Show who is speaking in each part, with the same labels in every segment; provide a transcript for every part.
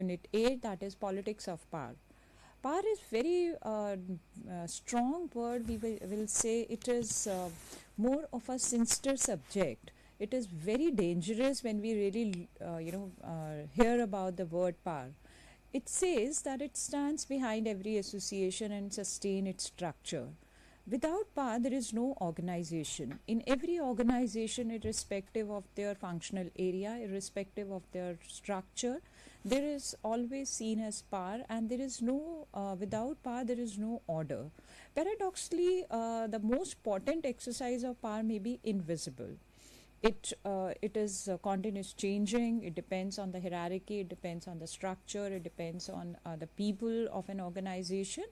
Speaker 1: Unit 8, that is politics of power. Power is very strong word. We will say it is more of a sinister subject. It is very dangerous when we really hear about the word power. It says that it stands behind every association and sustain its structure. Without power, there is no organization. In every organization, irrespective of their functional area, irrespective of their structure, there is always seen as power, and there is no, without power, there is no order. Paradoxically, the most potent exercise of power may be invisible. It is continuous changing. It depends on the hierarchy, it depends on the structure, it depends on the people of an organization,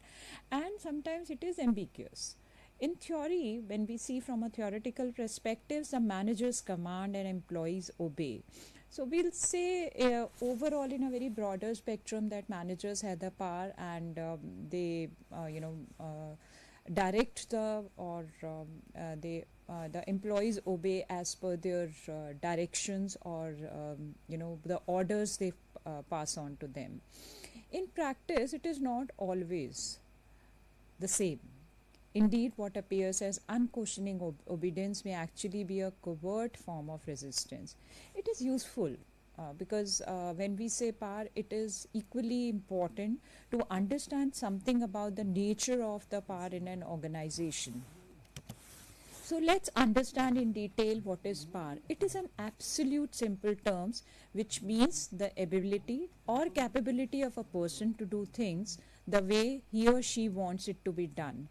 Speaker 1: and sometimes it is ambiguous. In theory, when we see from a theoretical perspective, the managers command and employees obey. So we'll say overall in a very broader spectrum that managers have the power, and they direct the employees obey as per their directions, or the orders they pass on to them. In practice, it is not always the same. Indeed, what appears as unquestioning obedience may actually be a covert form of resistance. It is useful because when we say power, it is equally important to understand something about the nature of the power in an organization. So let's understand in detail what is power. It is an absolute simple terms which means the ability or capability of a person to do things the way he or she wants it to be done.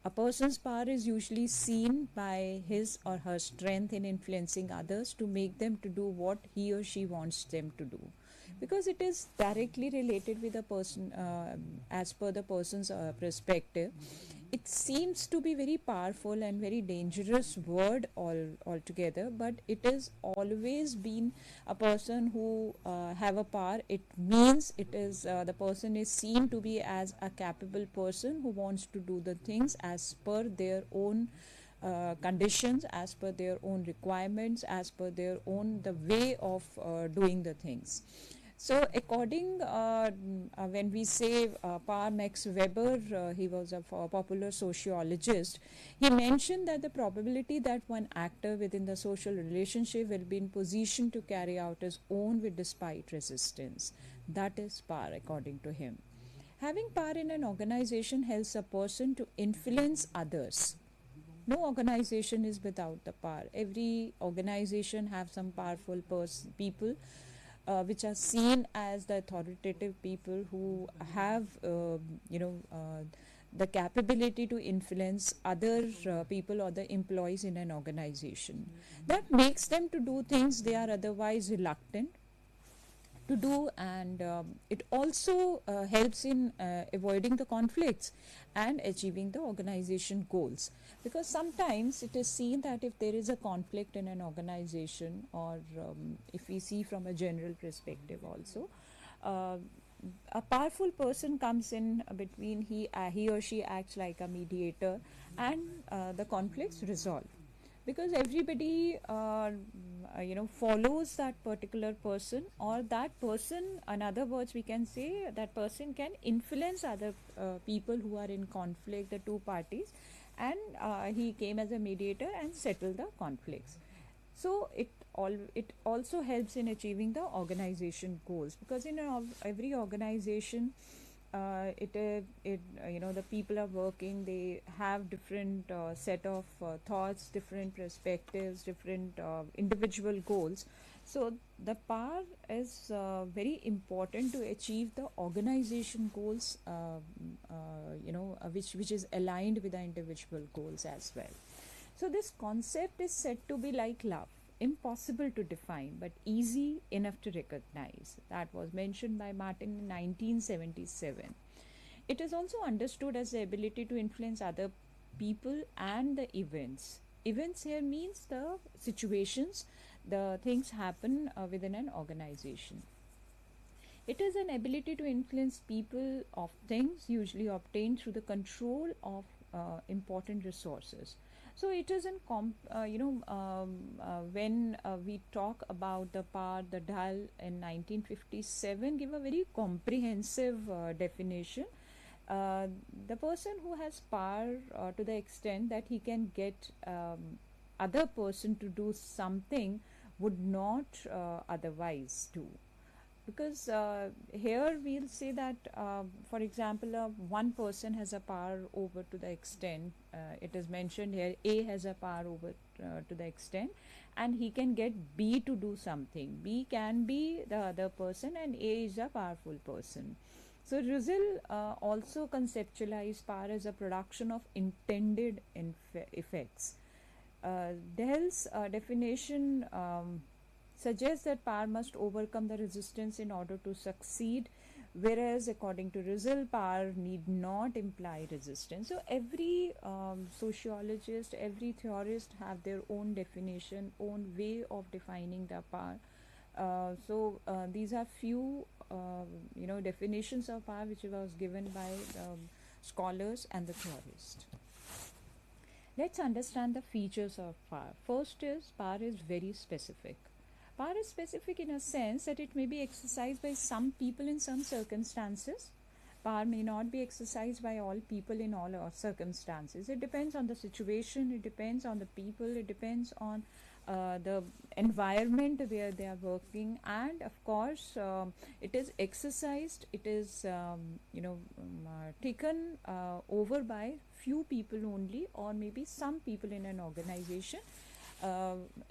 Speaker 1: A person's power is usually seen by his or her strength in influencing others to make them to do what he or she wants them to do, because it is directly related with a person as per the person's perspective. It seems to be very powerful and very dangerous word altogether, but it is always been a person who have a power. It means it is the person is seen to be as a capable person who wants to do the things as per their own conditions, as per their own requirements, as per their own the way of doing the things. So, according when we say Par Max Weber, he was a popular sociologist. He mentioned that the probability that one actor within the social relationship will be in position to carry out his own with despite resistance. That is power, according to him. Having power in an organization helps a person to influence others. No organization is without the power. Every organization have some powerful people which are seen as the authoritative people who have the capability to influence other people or the employees in an organization. That makes them to do things they are otherwise reluctant to do, and it also helps in avoiding the conflicts and achieving the organization goals, because sometimes it is seen that if there is a conflict in an organization, or if we see from a general perspective also, uh, a powerful person comes in between. He or she acts like a mediator, and the conflicts resolve, because everybody follows that particular person, or that person, in other words we can say that person can influence other people who are in conflict, the two parties, and he came as a mediator and settled the conflicts. So it also helps in achieving the organization goals, because in every organization the people are working, they have different set of thoughts, different perspectives, different individual goals. So the power is very important to achieve the organization goals, which is aligned with the individual goals as well. So this concept is said to be like love, impossible to define but easy enough to recognize. That was mentioned by Martin in 1977. It is also understood as the ability to influence other people and the events. Events here means the situations, the things happen within an organization. It is an ability to influence people of things, usually obtained through the control of important resources. So it is in when we talk about the power, the dial in 1957 give a very comprehensive definition. uh, the person who has power to the extent that he can get other person to do something would not otherwise do. Because here we'll say that for example one person has a power over to the extent, it is mentioned here, A has a power over to the extent, and he can get B to do something. B can be the other person and A is a powerful person. So Rizal also conceptualized power as a production of intended effects. Dell's definition suggests that power must overcome the resistance in order to succeed, whereas according to Rizal, power need not imply resistance. So every sociologist, every theorist have their own definition, own way of defining the power. These are few definitions of power which was given by scholars and the theorists. Let's understand the features of power. First is power is very specific. Power is specific in a sense that it may be exercised by some people in some circumstances. Power may not be exercised by all people in all circumstances. It depends on the situation, it depends on the people, it depends on the environment where they are working, and of course, it is exercised, it is taken over by few people only, or maybe some people in an organization.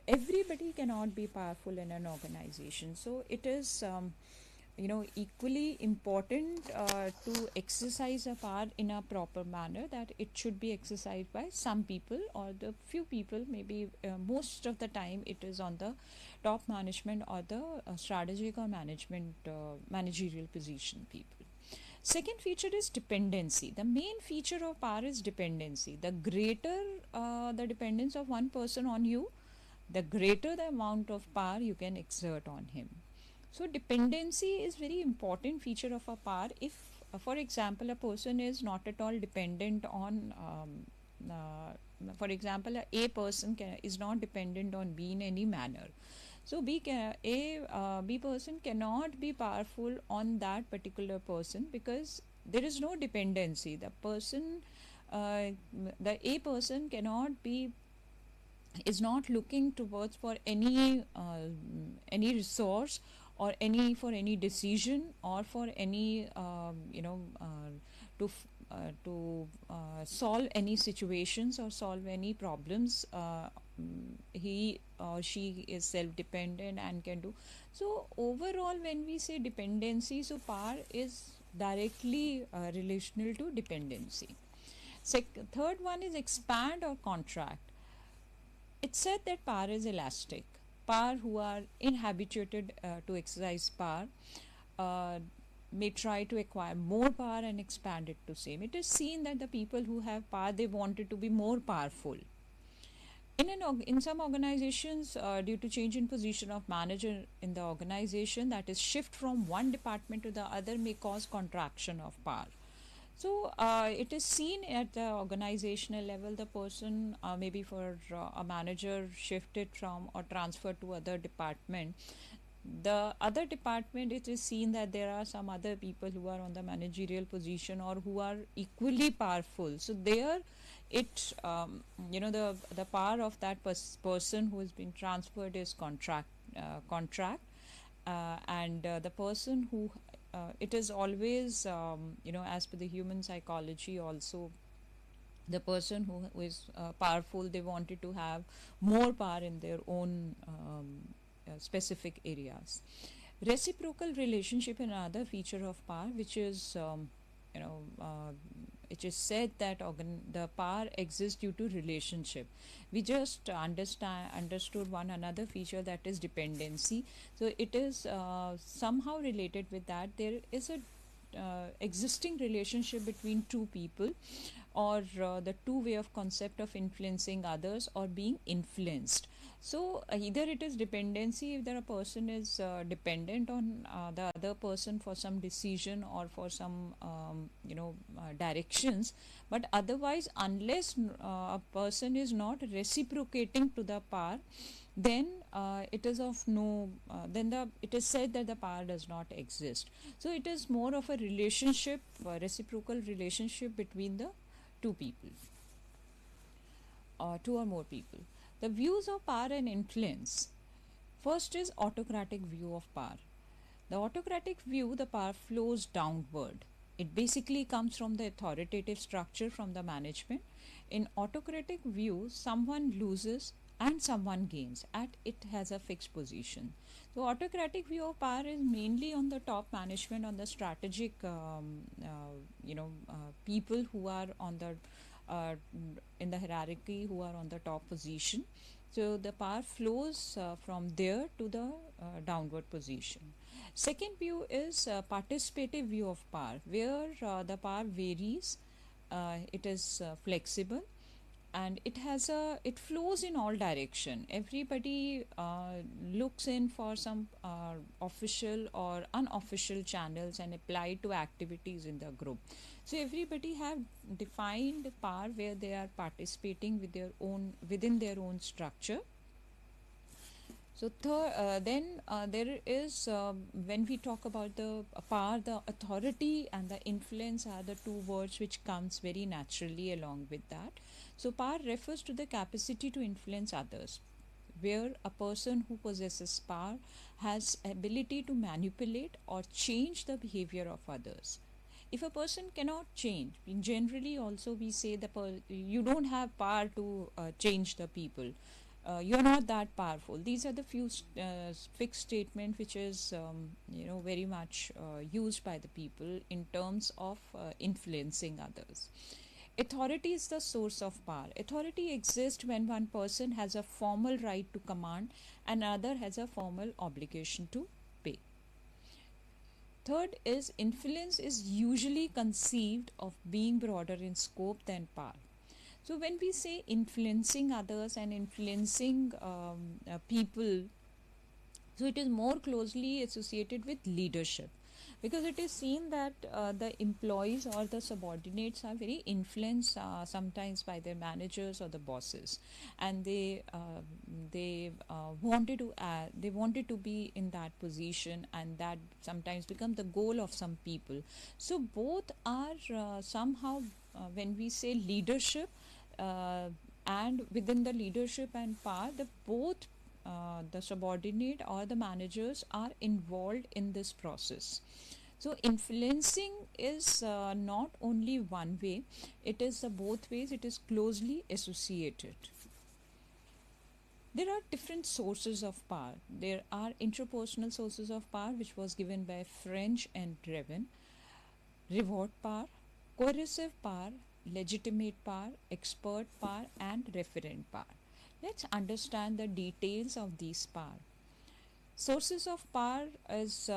Speaker 1: Everybody cannot be powerful in an organization, so it is equally important to exercise a power in a proper manner, that it should be exercised by some people or the few people. Maybe most of the time it is on the top management or the strategic or managerial position people. Second feature is dependency. The main feature of power is dependency. The greater the dependence of one person on you, the greater the amount of power you can exert on him. So dependency is very important feature of a power. If, for example, a person is not at all dependent on, for example, a person is not dependent on B in any manner. So B person cannot be powerful on that particular person because there is no dependency. The person, the A person cannot be, is not looking towards for any resource or any decision or for any solve any situations or solve any problems. He or she is self dependent and can do so. Overall, when we say dependency, so power is directly relational to dependency. Third one is expand or contract. It's said that power is elastic. Power who are inhabituated to exercise power may try to acquire more power and expand it to same. It is seen that the people who have power, they wanted to be more powerful. In some organizations, due to change in position of manager in the organization, that is shift from one department to the other may cause contraction of power. So it is seen at the organizational level, the person maybe for a manager shifted from or transferred to other department. The other department, it is seen that there are some other people who are on the managerial position or who are equally powerful. So there, the power of that person who has been transferred is contract, and the person who it is always as per the human psychology also, the person who is powerful, they wanted to have more power in their own specific areas. Reciprocal relationship is another feature of power, which is it is said that the power exists due to relationship. We just understood one another feature, that is dependency. So it is somehow related with that. There is a existing relationship between two people or the two way of concept of influencing others or being influenced. So either it is dependency, if there a person is dependent on the other person for some decision or for some directions, but otherwise unless a person is not reciprocating to the power, then it is of no then the it is said that the power does not exist. So it is more of a relationship, a reciprocal relationship between the two people, or two or more people. The views of power and influence. First is autocratic view of power. The autocratic view, the power flows downward. It basically comes from the authoritative structure from the management. In autocratic view, someone loses and someone gains, and it has a fixed position. So autocratic view of power is mainly on the top management, on the strategic people who are on the uh, in the hierarchy, who are on the top position. So the power flows from there to the downward position. Second view is participative view of power, where the power varies, it is flexible, and it flows in all direction. Everybody looks in for some official or unofficial channels and apply to activities in the group. So everybody have defined power where they are participating with their own within their own structure. So then there is when we talk about the power, the authority and the influence are the two words which comes very naturally along with that. So power refers to the capacity to influence others, where a person who possesses power has ability to manipulate or change the behavior of others. If a person cannot change, in generally also we say you don't have power to change the people, you're not that powerful. These are the few fixed statement which is very much used by the people in terms of influencing others. Authority is the source of power. Authority exists when one person has a formal right to command and another has a formal obligation to pay. Third is influence is usually conceived of being broader in scope than power. So when we say influencing others and influencing people, so it is more closely associated with leadership, because it is seen that the employees or the subordinates are very influenced sometimes by their managers or the bosses, and they wanted to be in that position, and that sometimes become the goal of some people. So both are somehow when we say leadership, uh, and within the leadership and power, the subordinate or the managers are involved in this process. So influencing is not only one way, it is both ways, it is closely associated. There are different sources of power. There are interpersonal sources of power, which was given by French and Drevin: reward power, coercive power, legitimate power, expert power, and referent power. Let's understand the details of these power. Sources of power is,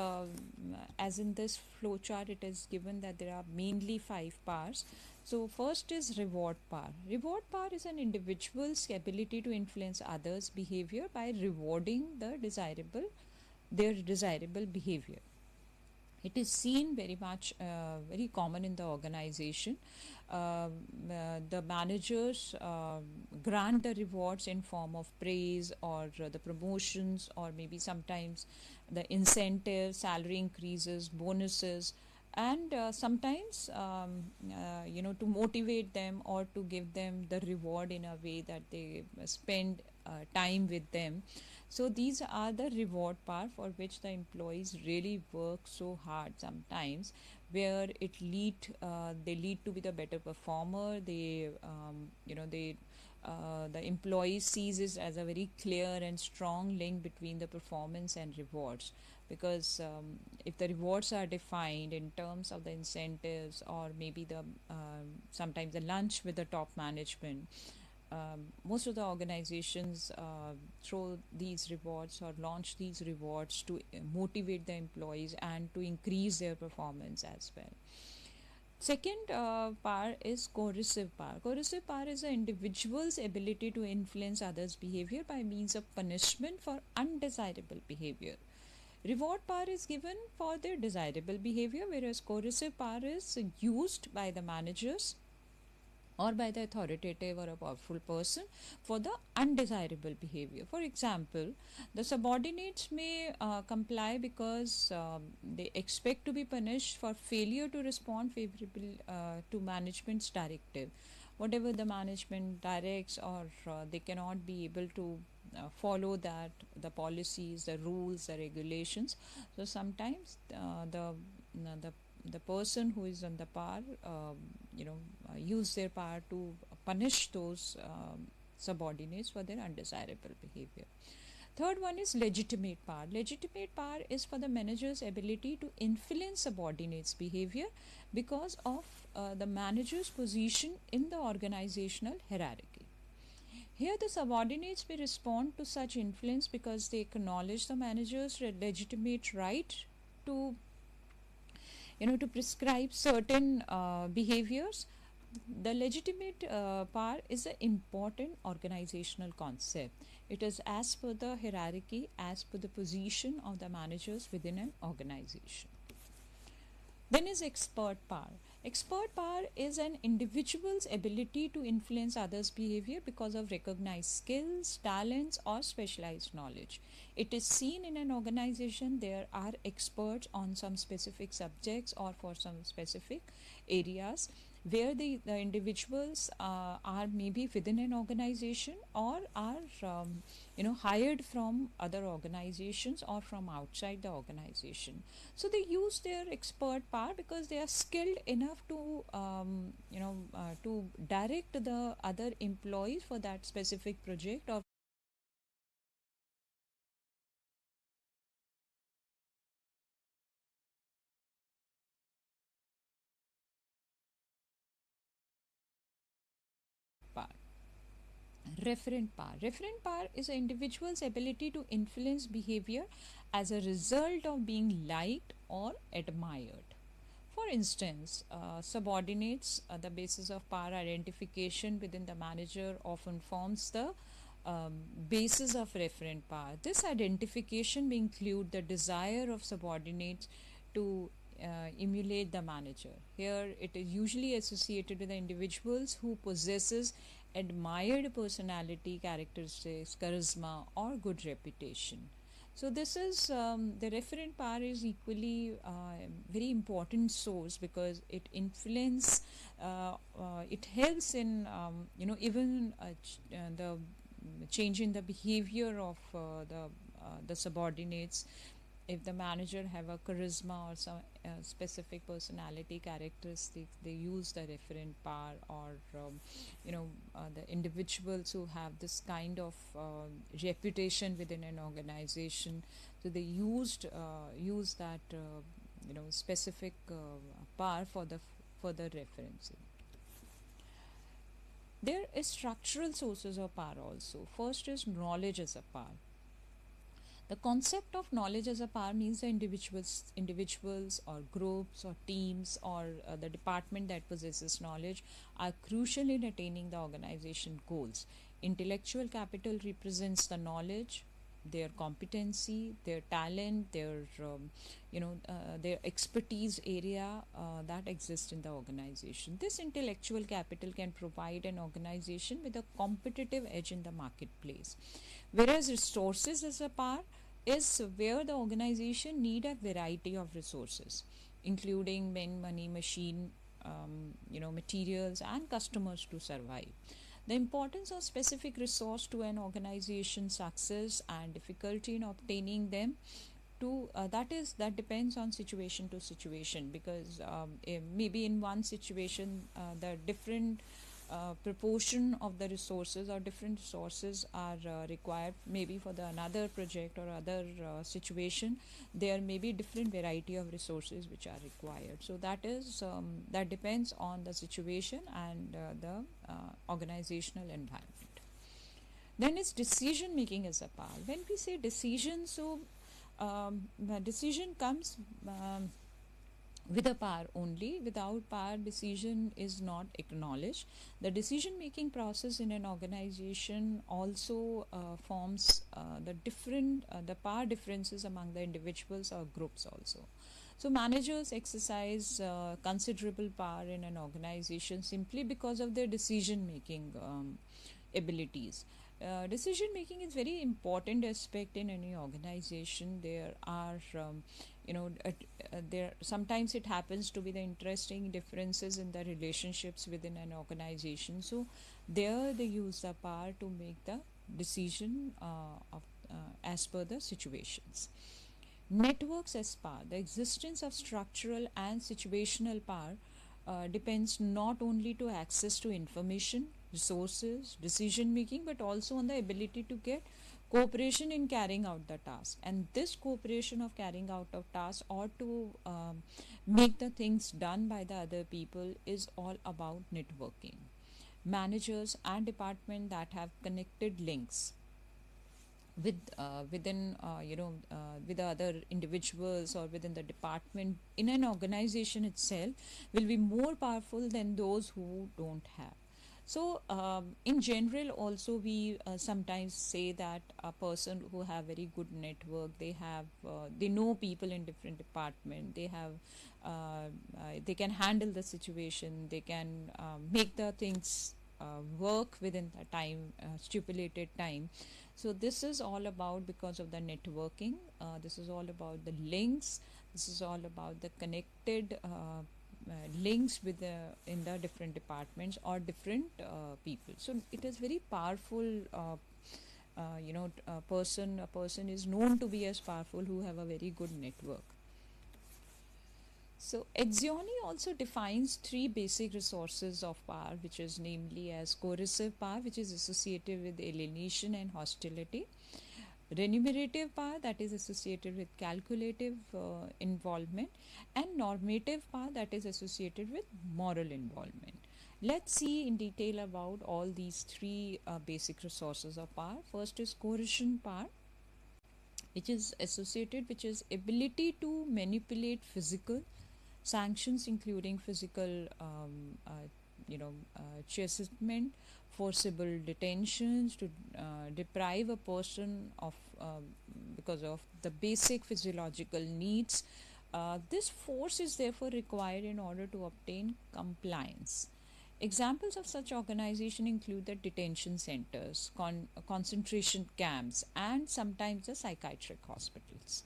Speaker 1: as in this flowchart, it is given that there are mainly five powers. So, first is reward power. Reward power is an individual's ability to influence others' behavior by rewarding their desirable behavior. It is seen very much very common in the organization. The managers grant the rewards in form of praise or the promotions, or maybe sometimes the incentives, salary increases, bonuses, and sometimes to motivate them or to give them the reward in a way that they spend time with them. So these are the reward part for which the employees really work so hard sometimes, where they lead to be the better performer. The employee sees it as a very clear and strong link between the performance and rewards, because if the rewards are defined in terms of the incentives, or maybe the sometimes the lunch with the top management, most of the organizations throw these rewards or launch these rewards to motivate the employees and to increase their performance as well. Second power is coercive power. Coercive power is an individual's ability to influence others' behavior by means of punishment for undesirable behavior. Reward power is given for their desirable behavior, whereas coercive power is used by the managers or by the authoritative or a powerful person for the undesirable behavior. For example, the subordinates may comply because they expect to be punished for failure to respond favorably to management's directive. Whatever the management directs, or they cannot be able to follow that, the policies, the rules, the regulations. So sometimes the the person who is on the power, use their power to punish those subordinates for their undesirable behavior. Third one is legitimate power. Legitimate power is for the manager's ability to influence subordinates' behavior because of the manager's position in the organizational hierarchy. Here, the subordinates may respond to such influence because they acknowledge the manager's legitimate right to to prescribe certain behaviors. The legitimate power is an important organizational concept. It is as per the hierarchy, as per the position of the managers within an organization. Then is expert power. Expert power is an individual's ability to influence others' behavior because of recognized skills, talents, or specialized knowledge. It is seen in an organization there are experts on some specific subjects or for some specific areas, where the individuals are maybe within an organization or are hired from other organizations or from outside the organization. So they use their expert power because they are skilled enough to to direct the other employees for that specific project or power. Referent power. Referent power is an individual's ability to influence behavior as a result of being liked or admired. For instance, subordinates, the basis of power identification within the manager often forms the basis of referent power. This identification may include the desire of subordinates to emulate the manager. Here, it is usually associated with the individuals who possesses admired personality characteristics, charisma, or good reputation. So this is the referent power is equally very important source because it influence, it helps in even the change in the behavior of the subordinates. If the manager have a charisma or some specific personality characteristics, they use the referent power, or the individuals who have this kind of reputation within an organization, so they use that specific power for the referencing. There is structural sources of power also. First is knowledge as a power. The concept of knowledge as a power means the individuals or groups or teams or the department that possesses knowledge are crucial in attaining the organization goals. Intellectual capital represents the knowledge, their competency, their talent, their expertise area that exists in the organization. This intellectual capital can provide an organization with a competitive edge in the marketplace. Whereas resources as a power is where the organization need a variety of resources, including men, money, machine, materials, and customers to survive. The importance of specific resource to an organization's success and difficulty in obtaining them to that depends on situation to situation, because maybe in one situation the different proportion of the resources or different resources are required. Maybe for the another project or other situation, there may be different variety of resources which are required. So that depends on the situation and the organizational environment. Then it's decision making as a power. When we say decision, so decision comes with a power only. Without power, decision is not acknowledged. The decision making process in an organization also forms the power differences among the individuals or groups also. So managers exercise considerable power in an organization simply because of their decision making abilities. Decision making is very important aspect in any organization. There are there sometimes it happens to be the interesting differences in the relationships within an organization. So there they use the power to make the decision as per the situations. Networks as power. The existence of structural and situational power depends not only to access to information, resources, decision making, but also on the ability to get cooperation in carrying out the task. And this cooperation of carrying out of tasks or to make the things done by the other people is all about networking. Managers and department that have connected links with the other individuals or within the department in an organization itself will be more powerful than those who don't have. So in general also we sometimes say that a person who have very good network, they know people in different department, they can handle the situation, they can make the things work within the time stipulated time. So this is all about because of the networking. This is all about the links. This is all about the connected links with the in the different departments or different people. So it is very powerful. A person is known to be as powerful who have a very good network. So Exioni also defines three basic resources of power, which is namely as coercive power, which is associated with alienation and hostility; remunerative power, that is associated with calculative involvement; and normative power, that is associated with moral involvement. Let's see in detail about all these three basic resources of power. First is coercion power, which is ability to manipulate physical sanctions, including physical chastisement, forcible detentions to deprive a person of because of the basic physiological needs. This force is therefore required in order to obtain compliance. Examples of such organization include the detention centers, concentration camps, and sometimes the psychiatric hospitals.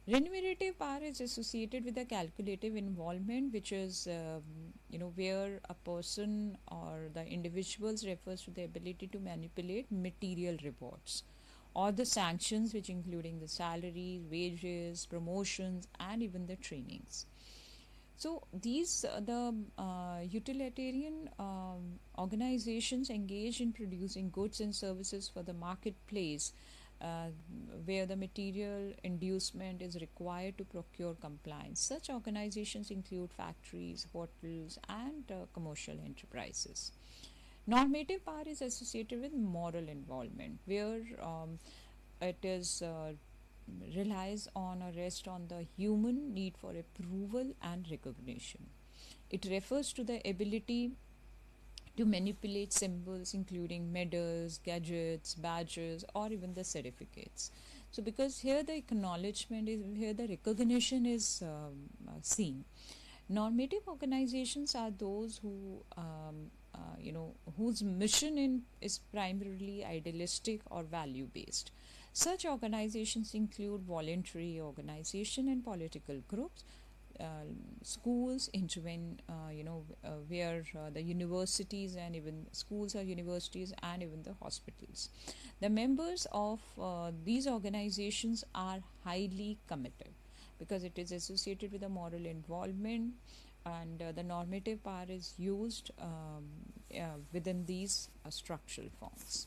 Speaker 1: Remunerative power is associated with the calculative involvement, which is where a person or the individuals refers to the ability to manipulate material rewards or the sanctions, which including the salaries, wages, promotions, and even the trainings. So these the utilitarian organizations engage in producing goods and services for the marketplace, uh, where the material inducement is required to procure compliance. Such organizations include factories, hotels, and commercial enterprises. Normative power is associated with moral involvement, where it is relies on or rests on the human need for approval and recognition. It refers to the ability to manipulate symbols, including medals, gadgets, badges, or even the certificates. So, because here the acknowledgement is, here the recognition is seen. Normative organizations are those who, whose mission is primarily idealistic or value based. Such organizations include voluntary organization and political groups, uh, schools intervene, where the universities and even schools or universities and even the hospitals. The members of these organizations are highly committed because it is associated with a moral involvement, and the normative power is used within these structural forms.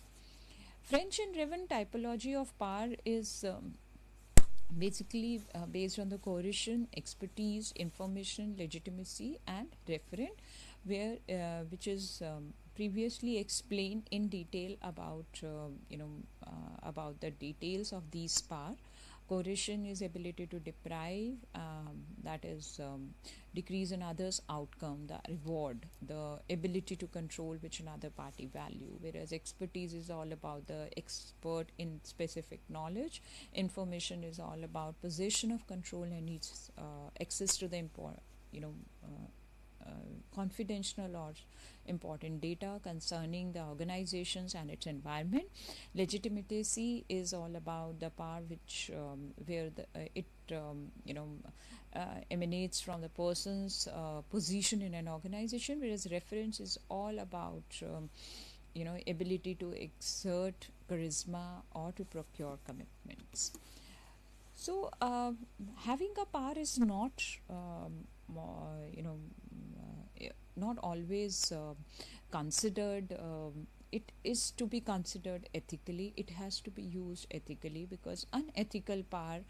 Speaker 1: French and Raven typology of power is basically based on the coercion, expertise, information, legitimacy, and referent, where which is previously explained in detail about about the details of these power. Coercion is ability to deprive, that is decrease in others' outcome, the reward, the ability to control which another party value. Whereas expertise is all about the expert in specific knowledge. Information is all about position of control and needs access to the you know, uh, confidential or important data concerning the organizations and its environment. Legitimacy is all about the power which where it emanates from the person's position in an organization, whereas reference is all about ability to exert charisma or to procure commitments. So, having a power is not, not always considered. It is to be considered ethically. It has to be used ethically, because unethical power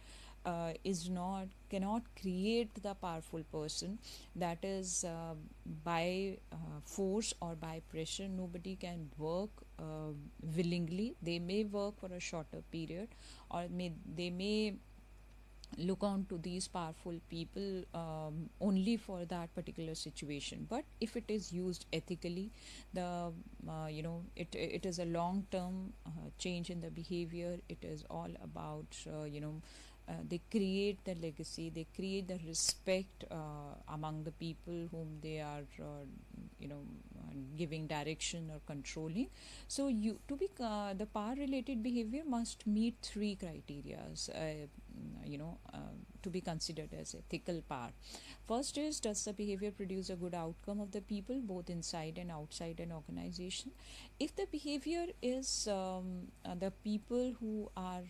Speaker 1: is not cannot create the powerful person. That is by force or by pressure. Nobody can work willingly. They may work for a shorter period, or they may look on to these powerful people only for that particular situation. But if it is used ethically, the it is a long term change in the behavior. It is all about they create the legacy, they create the respect among the people whom they are giving direction or controlling. So you to be the power related behavior must meet three criterias to be considered as ethical power. First is, does the behavior produce a good outcome of the people both inside and outside an organization? If the behavior is the people who are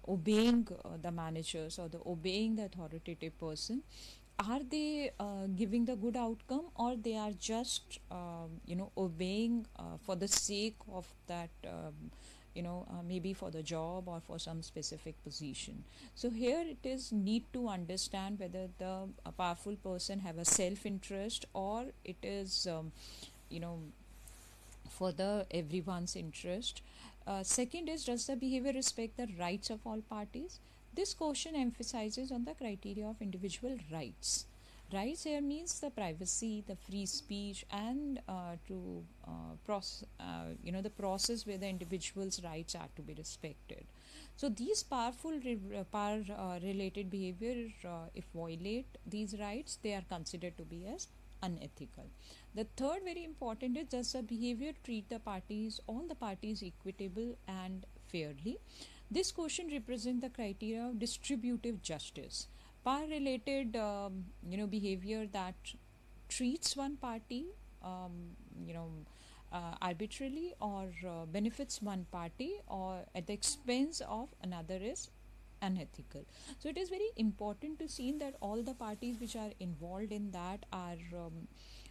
Speaker 1: obeying the managers or the obeying the authoritative person, are they giving the good outcome, or they are just obeying for the sake of that maybe for the job or for some specific position? So here it is need to understand whether the powerful person have a self interest, or it is you know for the everyone's interest. Second is, does the behavior respect the rights of all parties? This question emphasizes on the criteria of individual rights. Rights here means the privacy, the free speech, and the process where the individual's rights are to be respected. So these power related behavior, if violate these rights, they are considered to be as unethical. The third very important is, does the behavior treat the parties, all the parties, equitable and fairly? This question represents the criteria of distributive justice. Power related behavior that treats one party you know arbitrarily, or benefits one party or at the expense of another, is unethical. So it is very important to see that all the parties which are involved in that are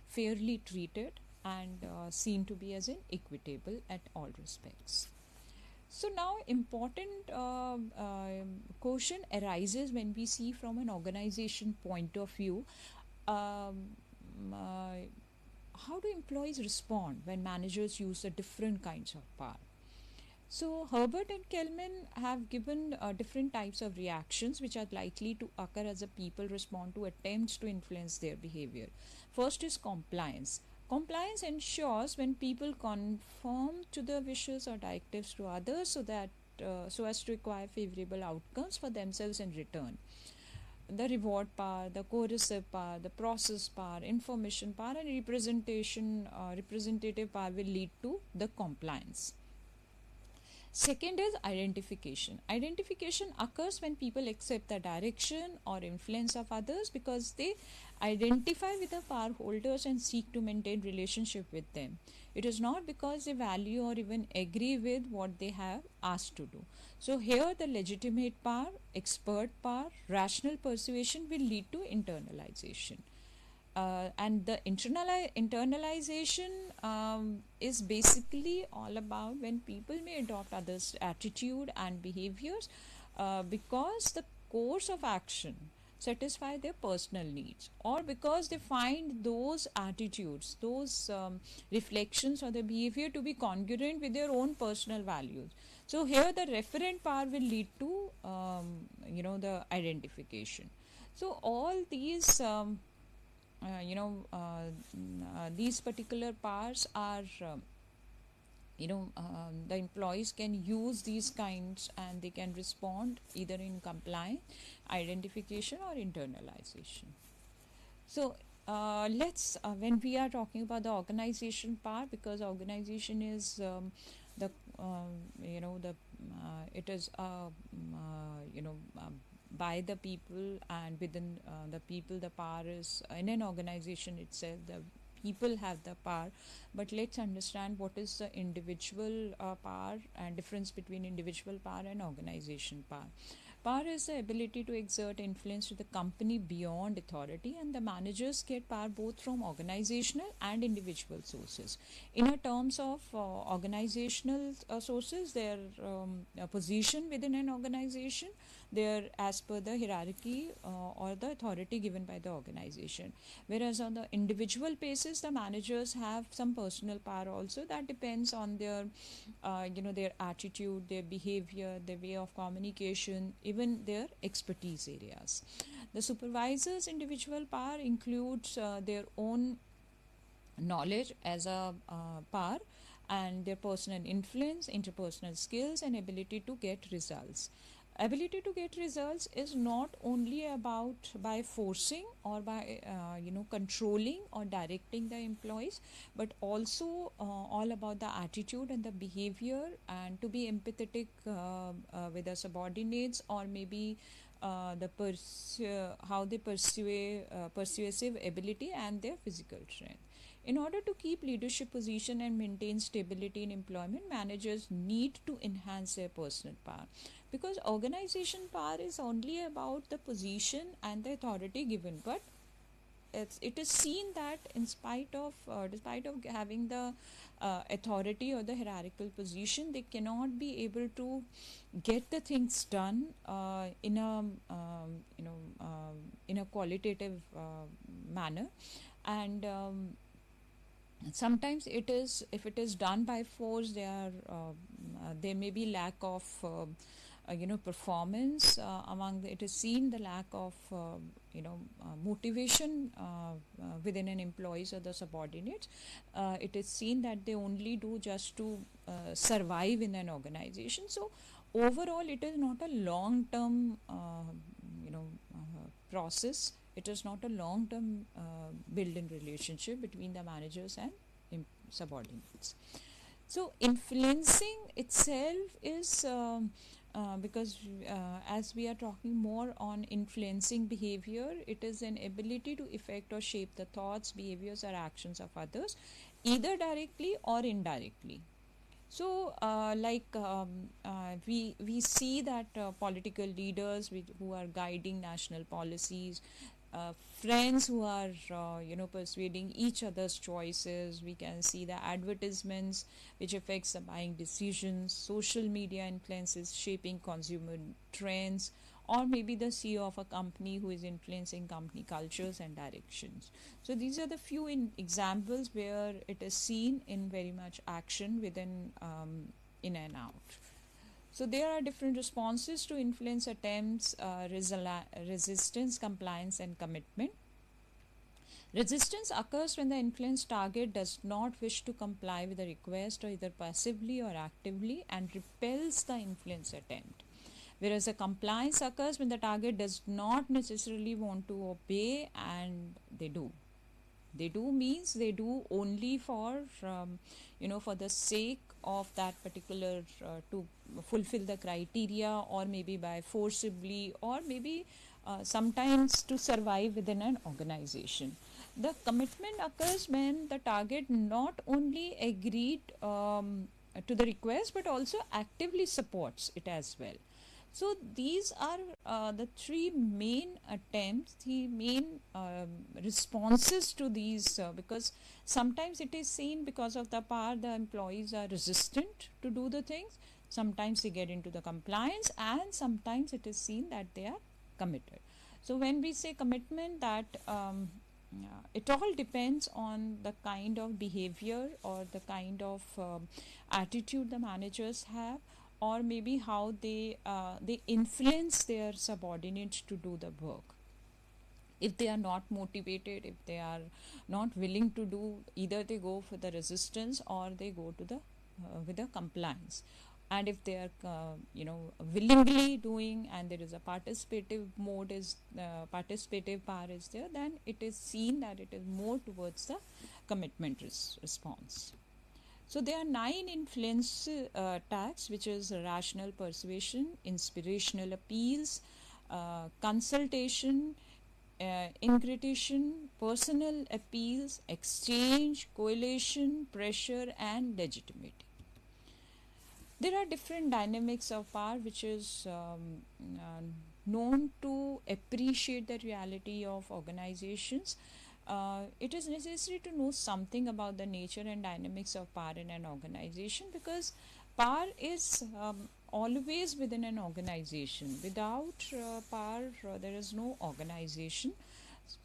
Speaker 1: fairly treated and seen to be as an equitable at all respects. So now important question arises when we see from an organization point of view, um, uh, how do employees respond when managers use the different kinds of power? So Herbert and Kelman have given different types of reactions which are likely to occur as a people respond to attempts to influence their behavior. First is compliance. Compliance ensures when people conform to the wishes or directives to others, so as to acquire favorable outcomes for themselves in return. The reward power, the coercive power, the process power, information power, and representative power will lead to the compliance. Second is identification. Identification occurs when people accept the direction or influence of others because they identify with the power holders and seek to maintain relationship with them. It is not because they value or even agree with what they have asked to do. So here the legitimate power, expert power, rational persuasion will lead to internalization. And the internalization is basically all about when people may adopt others' attitude and behaviors because the course of action satisfy their personal needs, or because they find those attitudes, those reflections or the behavior to be congruent with their own personal values. So here the referent power will lead to the identification. So all these these particular powers are the employees can use these kinds, and they can respond either in compliance, identification, or internalization. So let's when we are talking about the organization part, because organization is the the it is by the people, and within the people the power is in an organization itself, the people have the power. But let's understand what is the individual power, and difference between individual power and organization power. Power is the ability to exert influence to the company beyond authority, and the managers get power both from organizational and individual sources. In a terms of organizational sources, their position within an organization, their as per the hierarchy or the authority given by the organization. Whereas on the individual basis, the managers have some personal power also, that depends on their their attitude, their behavior, their way of communication, even their expertise areas. The supervisor's individual power includes their own knowledge as a power, and their personal influence, interpersonal skills, and ability to get results. Ability to get results is not only about by forcing or by controlling or directing the employees, but also all about the attitude and the behavior, and to be empathetic with the subordinates, or maybe how they pursue persuasive ability and their physical strength. In order to keep leadership position and maintain stability in employment, managers need to enhance their personal power, because organization power is only about the position and the authority given. But it is seen that in spite of despite of having the authority or the hierarchical position, they cannot be able to get the things done in a in a qualitative manner. And sometimes it is, if it is done by force, there may be lack of performance among it is seen the lack of motivation within an employees or the subordinates. It is seen that they only do just to survive in an organization. So overall it is not a long term process. It is not a long term build in relationship between the managers and subordinates. So influencing itself is because as we are talking more on influencing behavior, it is an ability to affect or shape the thoughts, behaviors, or actions of others, either directly or indirectly. So, we see that political leaders who are guiding national policies, friends who are persuading each other's choices. We can see the advertisements which affects the buying decisions, social media influences shaping consumer trends, or maybe the CEO of a company who is influencing company cultures and directions. So these are the few examples where it is seen in very much action within in and out. So there are different responses to influence attempts: resistance, compliance, and commitment. Resistance occurs when the influence target does not wish to comply with the request, or either passively or actively, and repels the influence attempt. Whereas a compliance occurs when the target does not necessarily want to obey, and they do. They do means they do only for for the sake of that particular to fulfill the criteria, or maybe by forcibly, or maybe sometimes to survive within an organization. The commitment occurs when the target not only agreed to the request, but also actively supports it as well. So these are the three main attempts, the main responses to these, because sometimes it is seen because of the power the employees are resistant to do the things, sometimes they get into the compliance, and sometimes it is seen that they are committed. So when we say commitment, that it all depends on the kind of behavior or the kind of attitude the managers have, or maybe how they influence their subordinates to do the work. If they are not motivated, if they are not willing to do, either they go for the resistance or they go to the with the compliance. And if they are willingly doing, and there is a participative mode is participative power is there, then it is seen that it is more towards the commitment response. So there are 9 influence tags, which is rational persuasion, inspirational appeals, consultation, ingratitude, personal appeals, exchange, coalition, pressure, and legitimacy. There are different dynamics of power which is known to appreciate the reality of organizations. It is necessary to know something about the nature and dynamics of power in an organization, because power is always within an organization. Without power, there is no organization.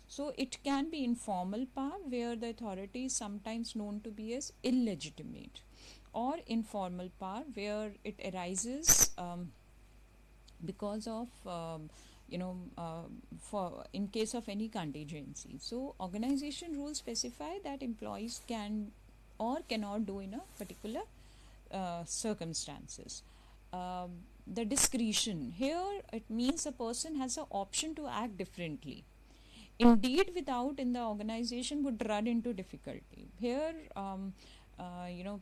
Speaker 1: So it can be informal power, where the authority is sometimes known to be as illegitimate, or informal power, where it arises because of for in case of any contingency. So organization rules specify that employees can or cannot do in a particular circumstances. The discretion here, it means a person has an option to act differently. Indeed, without in the organization would run into difficulty. Here,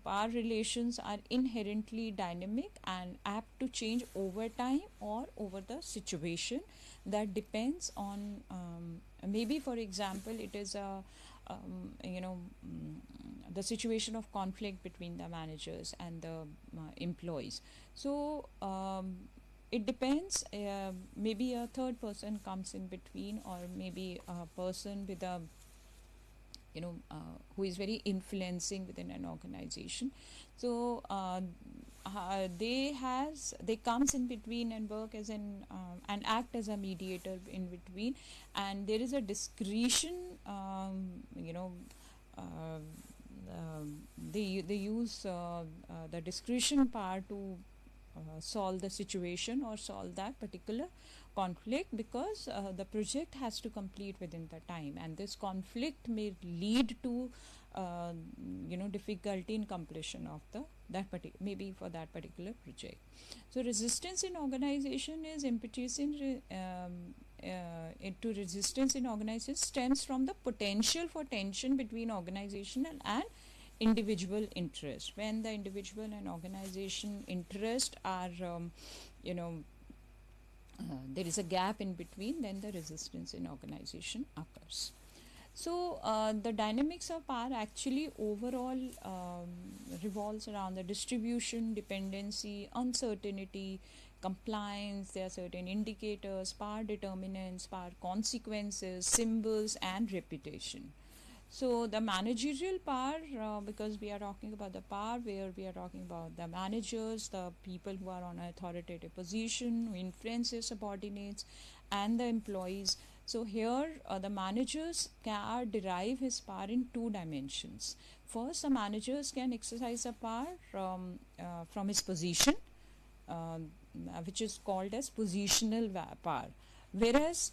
Speaker 1: power relations are inherently dynamic and apt to change over time or over the situation. That depends on maybe, for example, it is a the situation of conflict between the managers and the employees. So it depends. Maybe a third person comes in between, or maybe a person with a who is very influencing within an organization. So they comes in between and work as an and act as a mediator in between, and there is a discretion. Uh, they use the discretion power to solve the situation or solve that particular conflict, because the project has to complete within the time, and this conflict may lead to difficulty in completion of the maybe for that particular project. So resistance in organization is impetus in into resistance in organization stems from the potential for tension between organizational and individual interest. When the individual and organization interest are there is a gap in between, then the resistance in organization occurs. So the dynamics of power actually overall revolves around the distribution, dependency, uncertainty, compliance. There are certain indicators, power determinants, power consequences, symbols, and reputation. So the managerial power, because we are talking about the power where we are talking about the managers, the people who are on an authoritative position, who influence their subordinates, and the employees. So here the managers can derive his power in 2 dimensions. First, the managers can exercise a power from his position, which is called as positional power. Whereas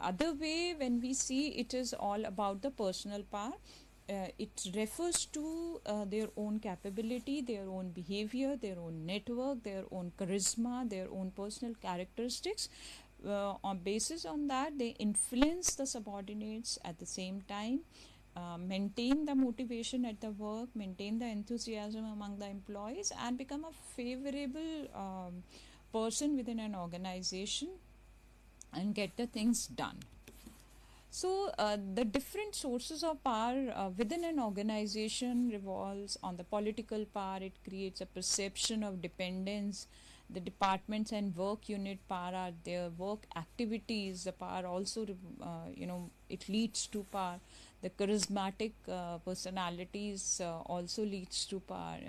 Speaker 1: other way, when we see, it is all about the personal power. It refers to their own capability, their own behavior, their own network, their own charisma, their own personal characteristics. On basis on that, they influence the subordinates at the same time, maintain the motivation at the work, maintain the enthusiasm among the employees, and become a favorable person within an organization and get the things done. So the different sources of power within an organization revolves on the political power. It creates a perception of dependence. The departments and work unit power are their work activities. The power also, it leads to power. The charismatic personalities also leads to power.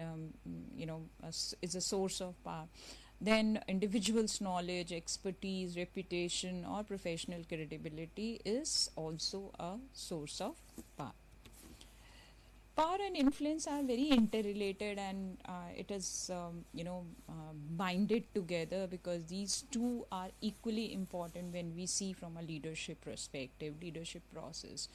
Speaker 1: Is a source of power. then individuals' knowledge, expertise, reputation, or professional credibility is also a source of power. Power and influence are very interrelated, and it is binded together, because these two are equally important when we see from a leadership perspective, leadership process.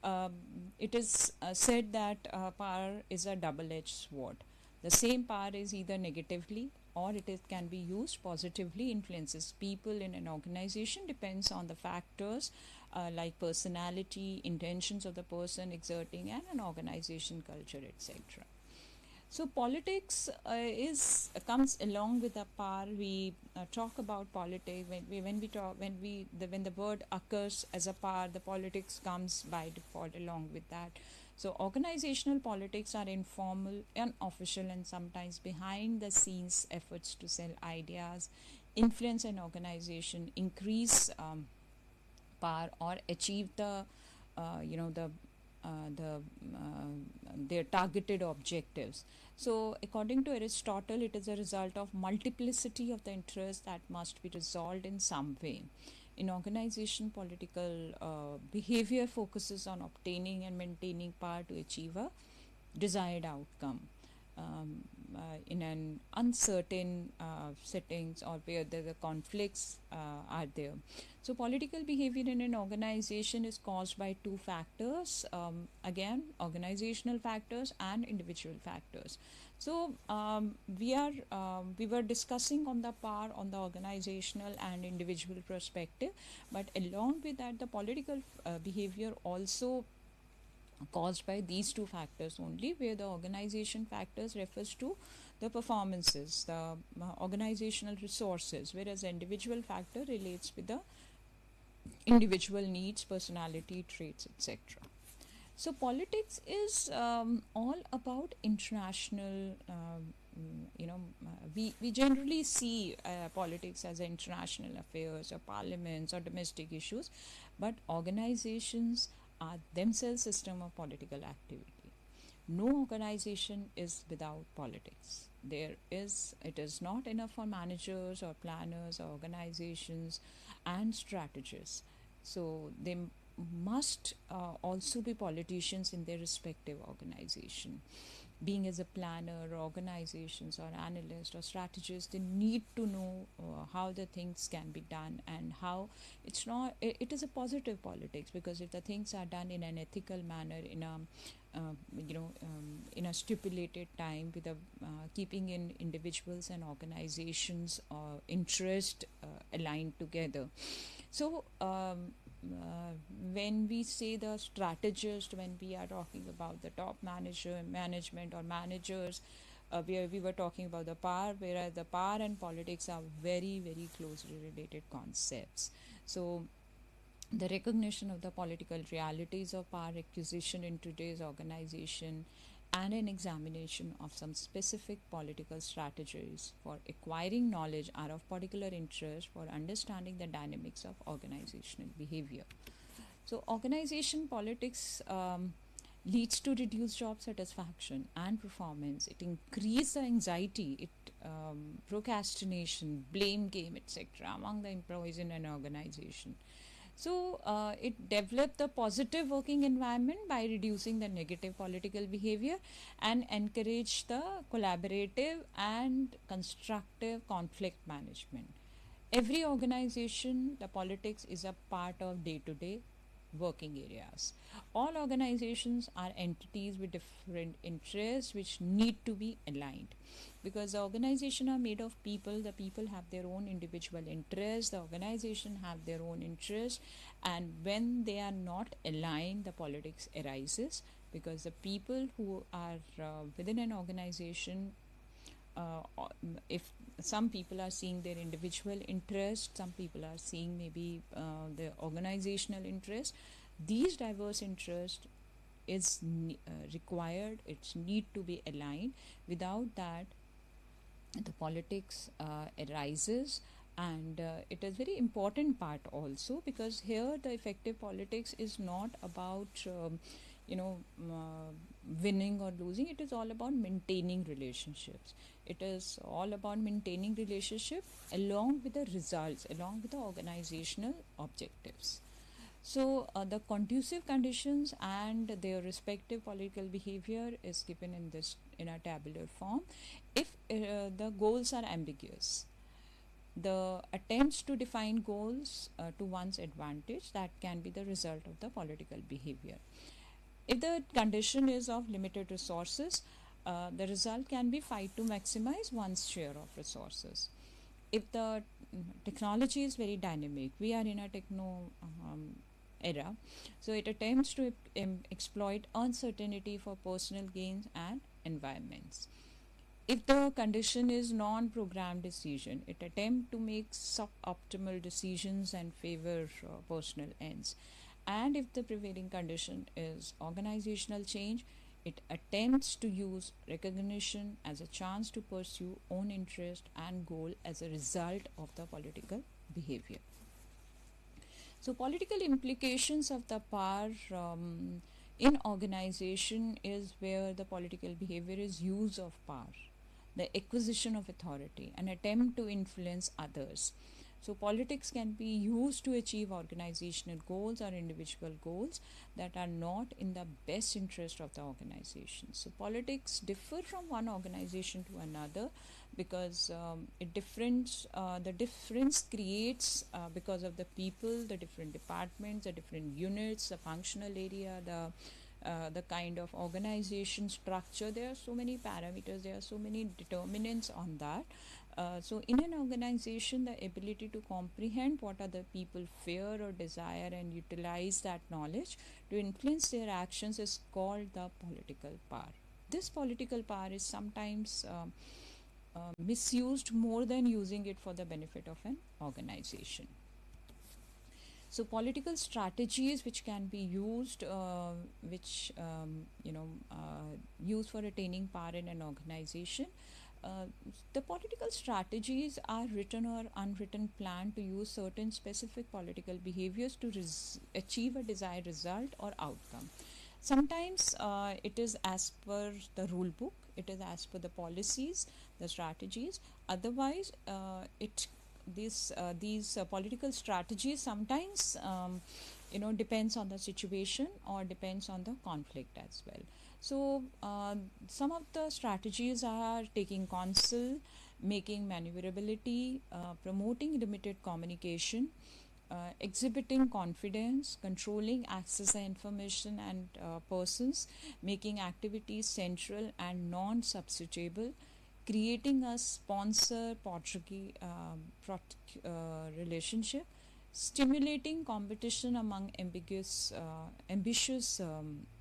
Speaker 1: um, it is said that power is a double-edged sword. The same power is either negatively or can be used positively, influences people in an organization, depends on the factors like personality, intentions of the person exerting, and an organization culture, etc. So politics is comes along with the power. We talk about politics when the word occurs as a power, the politics comes by default along with that. So organizational politics are informal, unofficial, and sometimes behind the scenes efforts to sell ideas, influence an organization, increase power, or achieve the their targeted objectives. So according to Aristotle, it is a result of multiplicity of the interests that must be resolved in some way. In organization, political behavior focuses on obtaining and maintaining power to achieve a desired outcome. In an uncertain settings, or where the conflicts are there. So political behavior in an organization is caused by two factors, again organizational factors and individual factors. So we were discussing on the power on the organizational and individual perspective, but along with that, the political behavior also caused by these two factors only, where the organization factors refers to the performances, the organizational resources, whereas the individual factor relates with the individual needs, personality traits, etc. So politics is all about international. We generally see politics as international affairs or parliaments or domestic issues, but organizations are themselves system of political activity. No organization is without politics. It is not enough for managers or planners or organizations and strategists. So they must also be politicians in their respective organization. Being as a planner, or organizations, or analyst, or strategist, they need to know how the things can be done, and how it is a positive politics, because if the things are done in an ethical manner, in a stipulated time, with a keeping in individuals and organizations interest aligned together. So when we say the strategist, when we are talking about the top management or managers, where we were talking about the power, whereas the power and politics are very, very closely related concepts. So the recognition of the political realities of power acquisition in today's organization, and an examination of some specific political strategies for acquiring knowledge are of particular interest for understanding the dynamics of organizational behavior. So, organization politics leads to reduced job satisfaction and performance. It increases the anxiety, procrastination, blame game, etc. among the employees in an organization. So it developed the positive working environment by reducing the negative political behavior, and encourage the collaborative and constructive conflict management. Every organization, the politics is a part of day to day working areas. All organizations are entities with different interests which need to be aligned, because the organization are made of people. The people have their own individual interests, the organization have their own interests, and when they are not aligned, the politics arises, because the people who are within an organization, uh, if some people are seeing their individual interest, some people are seeing maybe the organizational interest, these diverse interests is required, it's need to be aligned. Without that, the politics arises, and it is very important part also, because here the effective politics is not about you know, winning or losing. It is all about maintaining relationships. It is all about maintaining relationship along with the results, along with the organizational objectives. So the conducive conditions and their respective political behavior is given in this in a tabular form. If the goals are ambiguous, the attempts to define goals to one's advantage, that can be the result of the political behavior. If the condition is of limited resources, the result can be fight to maximize one's share of resources. If the technology is very dynamic, we are in a techno era, so it attempts to exploit uncertainty for personal gains and environments. If the condition is non-programmed decision, it attempt to make suboptimal decisions and favor personal ends. And if the prevailing condition is organizational change, it attempts to use recognition as a chance to pursue own interest and goal as a result of the political behavior. So, political implications of the power in organization is where the political behavior is use of power, the acquisition of authority, an attempt to influence others. So, politics can be used to achieve organizational goals or individual goals that are not in the best interest of the organization. So, politics differ from one organization to another because the difference creates because of the people, the different departments, the different units, the functional area, the kind of organization structure. There are so many parameters, there are so many determinants on that. So in an organization, the ability to comprehend what other people fear or desire and utilize that knowledge to influence their actions is called the political power. This political power is sometimes misused more than using it for the benefit of an organization. So political strategies which can be used, used for attaining power in an organization. The political strategies are written or unwritten plan to use certain specific political behaviors to achieve a desired result or outcome. Sometimes it is as per the rule book, it is as per the policies, the strategies. Otherwise, it these political strategies sometimes depends on the situation or depends on the conflict as well. So some of the strategies are taking counsel, making maneuverability, promoting limited communication, exhibiting confidence, controlling access to information and persons, making activities central and non-substitutable, creating a sponsor portrait relationship, stimulating competition among ambitious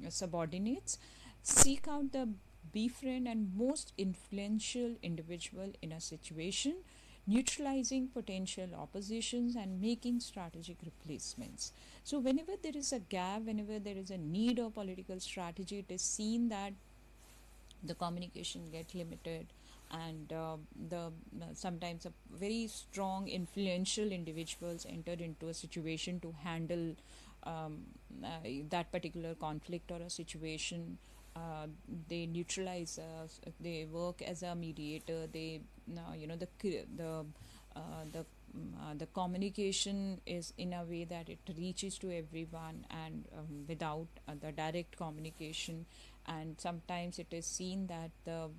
Speaker 1: subordinates, seek out the befriend and most influential individual in a situation, neutralizing potential oppositions and making strategic replacements. So whenever there is a gap, whenever there is a need of political strategy, it is seen that the communication get limited, and the sometimes a very strong influential individuals enter into a situation to handle that particular conflict or a situation. They neutralize, they work as a mediator, they the communication is in a way that it reaches to everyone, and without the direct communication. And sometimes it is seen that the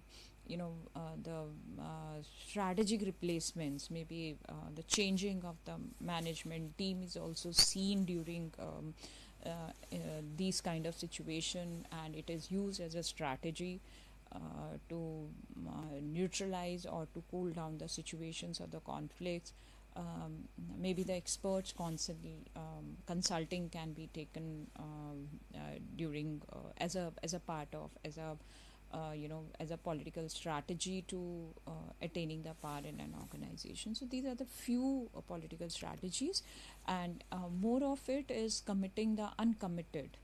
Speaker 1: strategic replacements, maybe the changing of the management team is also seen during these kind of situation, and it is used as a strategy to neutralize or to cool down the situations or the conflicts. Maybe the experts consulting can be taken during as a part of as a political strategy to attaining the power in an organization. So these are the few political strategies, and more of it is committing the uncommitted,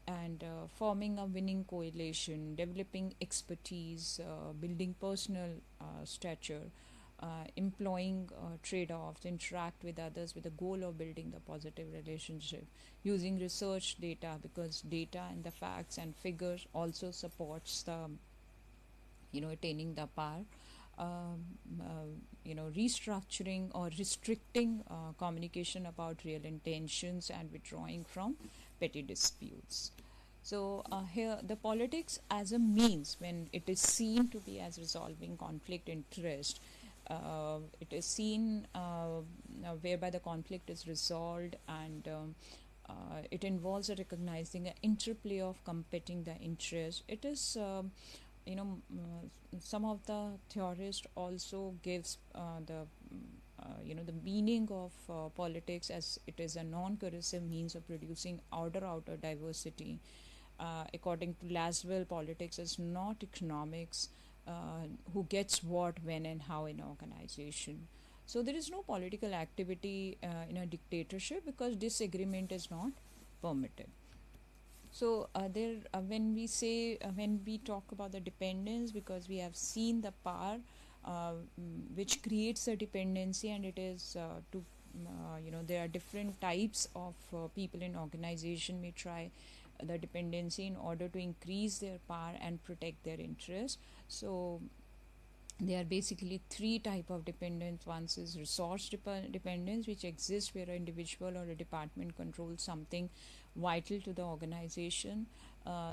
Speaker 1: and forming a winning coalition, developing expertise, building personal stature, employing trade-offs, interact with others with the goal of building the positive relationship, using research data, because data and the facts and figures also supports the attaining the power. um, Restructuring or restricting communication about real intentions and withdrawing from petty disputes. So here the politics as a means, when it is seen to be as resolving conflict interest, it is seen whereby the conflict is resolved, and it involves a recognizing an interplay of competing the interests. It is some of the theorists also gives the meaning of politics as it is a non-coercive means of producing order out of diversity. According to Laswell, politics is not economics. Who gets what, when, and how in an organization. So there is no political activity in a dictatorship because disagreement is not permitted. So when we talk about the dependence, because we have seen the power which creates a dependency, and it is there are different types of people in organization may try the dependency in order to increase their power and protect their interests. So there are basically three type of dependence. One is resource dependence, which exists where an individual or a department controls something vital to the organization.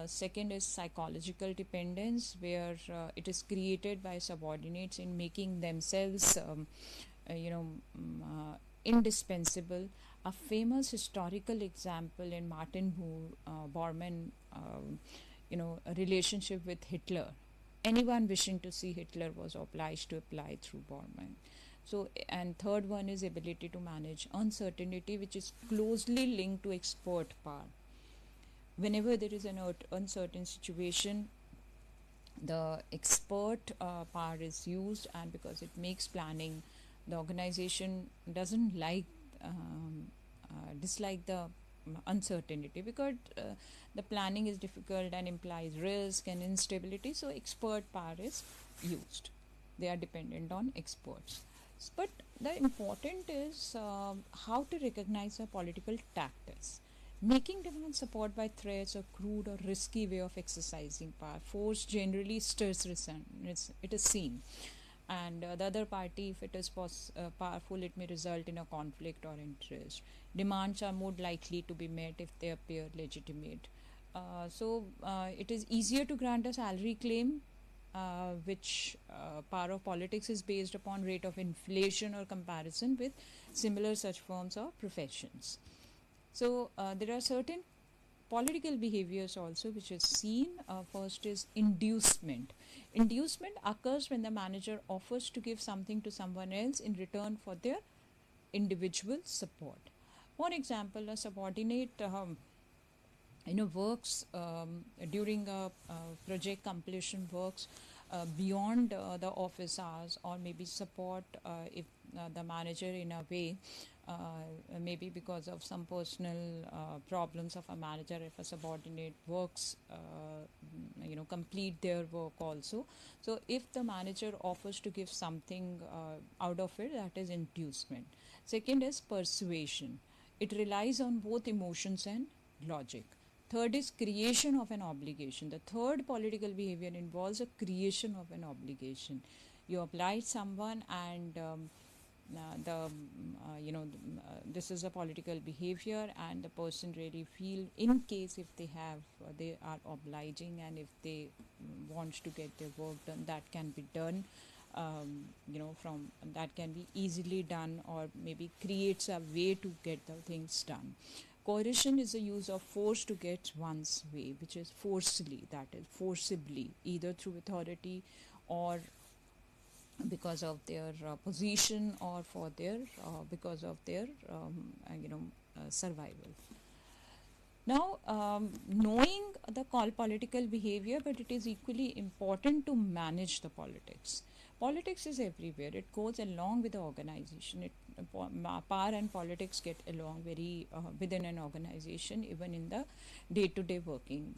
Speaker 1: Second is psychological dependence, where it is created by subordinates in making themselves indispensable. A famous historical example in Martin Bormann a relationship with Hitler. Anyone wishing to see Hitler was obliged to apply through Bormann. So, and third one is ability to manage uncertainty, which is closely linked to expert power. Whenever there is an uncertain situation, the expert power is used, and because it makes planning, the organization doesn't dislike the uncertainty, because the planning is difficult and implies risk and instability. So expert power is used. They are dependent on experts. But the important is how to recognize a political tactics. Making demand support by threats or crude or risky way of exercising power. Force generally stirs resentment. It is seen. And the other party, if it is powerful, it may result in a conflict or interest. Demands are more likely to be met if they appear legitimate. It is easier to grant a salary claim, which power of politics is based upon rate of inflation or comparison with similar such firms or professions. So there are certain political behaviors also which is seen. First is inducement. Inducement occurs when the manager offers to give something to someone else in return for their individual support. For example, a subordinate works during a project completion, works beyond the office hours, or maybe support if the manager in a way, maybe because of some personal problems of a manager, if a subordinate works complete their work also. So if the manager offers to give something out of it, that is inducement. Second is persuasion. It relies on both emotions and logic. Third is creation of an obligation. The third political behavior involves a creation of an obligation. You oblige someone, and this is a political behavior, and the person really feel, in case if they have they are obliging, and if they want to get their work done, that can be done. From that can be easily done, or maybe creates a way to get the things done. Coercion is the use of force to get one's way, which is forcibly, that is forcibly, either through authority or because of their position, or for their because of their survival. Now, knowing the political behavior, but it is equally important to manage the politics. Politics is everywhere. It goes along with the organization. Power and politics get along very within an organization, even in the day-to-day working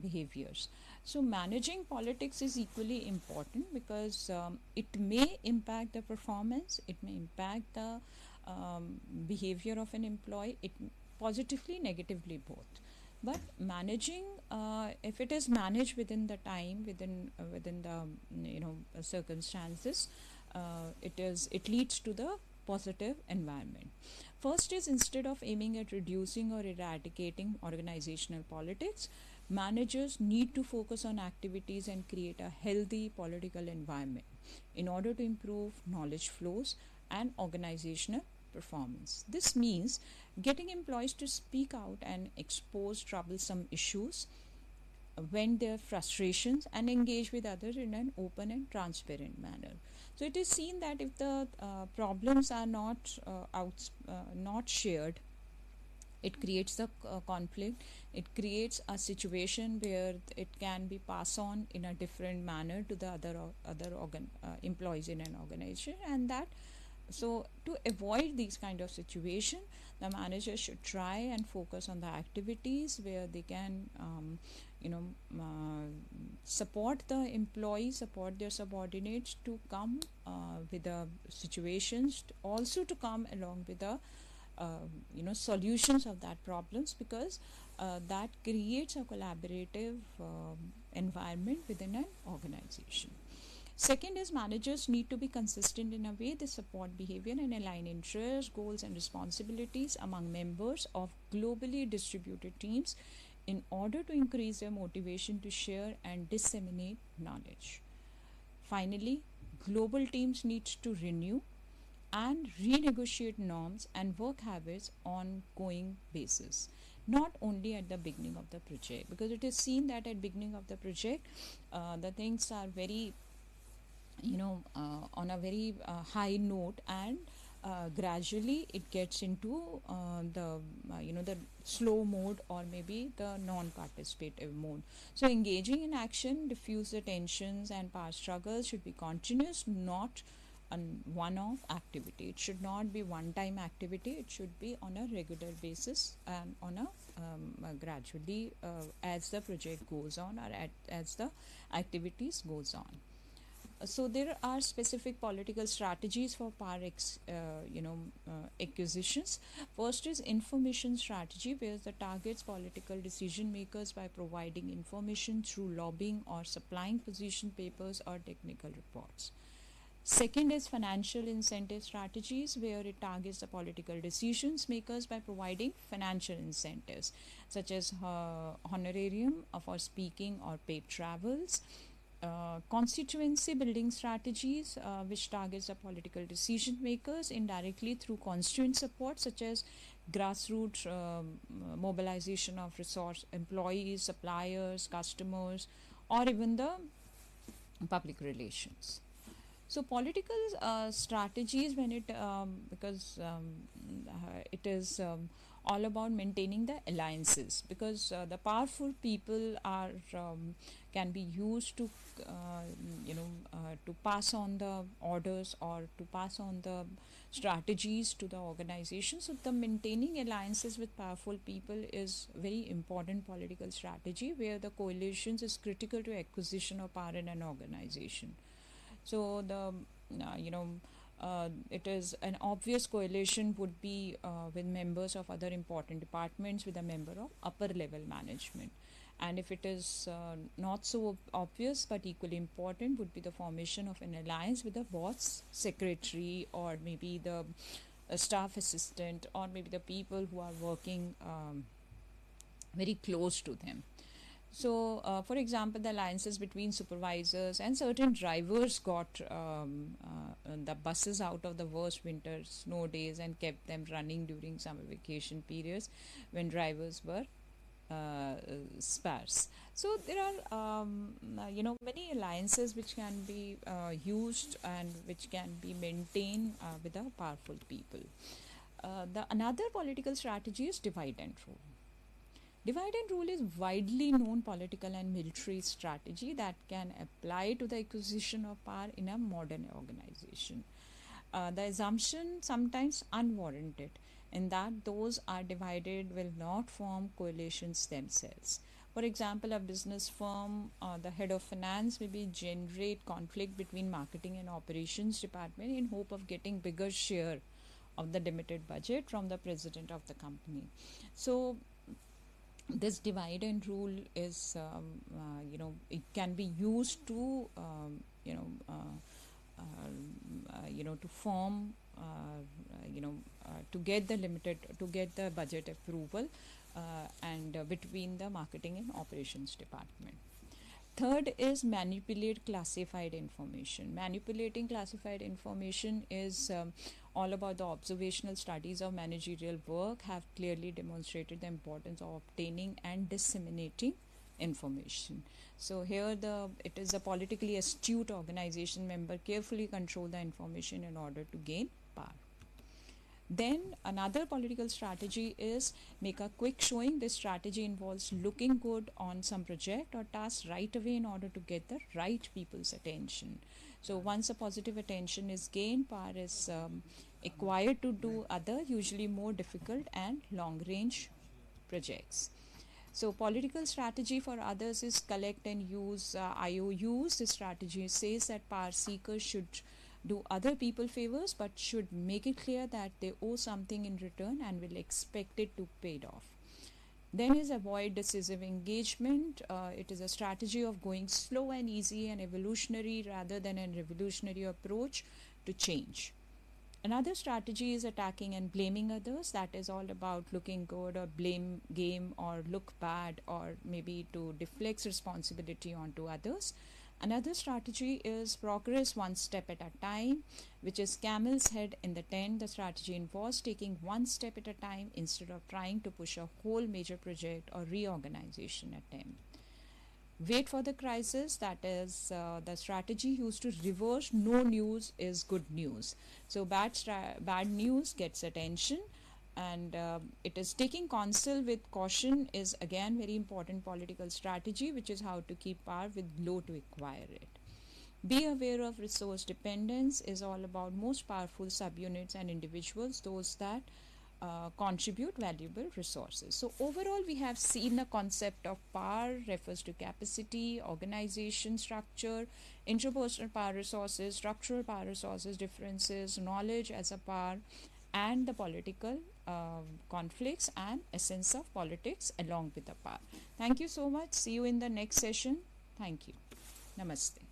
Speaker 1: behaviors. So managing politics is equally important because it may impact the performance, it may impact the behavior of an employee, it positively, negatively both. But managing, if it is managed within the time, within the circumstances, it leads to the positive environment. First is, instead of aiming at reducing or eradicating organizational politics, managers need to focus on activities and create a healthy political environment in order to improve knowledge flows and organizational performance. This means getting employees to speak out and expose troublesome issues, vent their frustrations, and engage with others in an open and transparent manner. So it is seen that if the problems are not shared, it creates a conflict. It creates a situation where it can be passed on in a different manner to the other employees in an organization, and that, so to avoid these kind of situation, the manager should try and focus on the activities where they can you know support the employees, support their subordinates to come with the situations, also to come along with the solutions of that problems, because that creates a collaborative environment within an organization. Second is, managers need to be consistent in a way they support behavior and align interests, goals, and responsibilities among members of globally distributed teams in order to increase their motivation to share and disseminate knowledge. Finally, global teams need to renew and renegotiate norms and work habits on ongoing basis, not only at the beginning of the project, because it is seen that at beginning of the project the things are very on a very high note, and gradually it gets into the slow mode, or maybe the non-participative mode. So engaging in action diffuse the tensions, and power struggles should be continuous, not a one-off activity. It should not be one-time activity. It should be on a regular basis and on a gradually as the project goes on, or as the activities goes on. So there are specific political strategies for power acquisitions. First is information strategy, where the targets political decision makers by providing information through lobbying or supplying position papers or technical reports. Second is financial incentive strategies, where it targets the political decisions makers by providing financial incentives such as honorarium for speaking or paid travels. Constituency building strategies, which targets the political decision makers indirectly through constituent support, such as grassroots mobilization of resource employees, suppliers, customers, or even the public relations. So political strategies, when it because it is all about maintaining the alliances, because the powerful people are can be used to to pass on the orders, or to pass on the strategies to the organization. So the maintaining alliances with powerful people is very important political strategy, where the coalitions is critical to acquisition of power in an organization. So the it is an obvious coalition would be with members of other important departments with a member of upper level management. And if it is not so obvious but equally important, would be the formation of an alliance with the boss secretary, or maybe the staff assistant, or maybe the people who are working very close to them. So, for example, the alliances between supervisors and certain drivers got the buses out of the worst winter snow days and kept them running during summer vacation periods when drivers were sparse. So there are many alliances which can be used and which can be maintained with the powerful people. The another political strategy is divide and rule. Divide and rule is widely known political and military strategy that can apply to the acquisition of power in a modern organization. The assumption, sometimes unwarranted, in that those are divided will not form coalitions themselves. For example, a business firm, the head of finance maybe generate conflict between marketing and operations department in hope of getting bigger share of the limited budget from the president of the company. So this divide and rule is, it can be used to, to form, to get the budget approval, and between the marketing and operations department. Third is manipulate classified information. Manipulating classified information is all about the observational studies of managerial work have clearly demonstrated the importance of obtaining and disseminating information. So here it is a politically astute organization member carefully control the information in order to gain power. Then another political strategy is make a quick showing. This strategy involves looking good on some project or task right away in order to get the right people's attention. So once a positive attention is gained, power is acquired to do other, usually more difficult and long range projects. So political strategy for others is collect and use IOUs. This strategy says that power seekers should do other people favors but should make it clear that they owe something in return and will expect it to pay it off. Then is avoid decisive engagement. It is a strategy of going slow and easy and evolutionary rather than a revolutionary approach to change. Another strategy is attacking and blaming others. That is all about looking good or blame game or look bad or maybe to deflect responsibility onto others. Another strategy is progress one step at a time, which is camel's head in the tent. The strategy involves taking one step at a time instead of trying to push a whole major project or reorganization attempt. Wait for the crisis, that is the strategy used to reverse no news is good news. So bad news gets attention, and it is taking counsel with caution is again very important political strategy, which is how to keep power with low to acquire it. Be aware of resource dependence is all about most powerful subunits and individuals, those that contribute valuable resources. So overall, we have seen the concept of power refers to capacity, organization structure, interpersonal power resources, structural power resources, differences, knowledge as a power, and the political conflicts and essence of politics along with the power. Thank you so much. See you in the next session. Thank you. Namaste.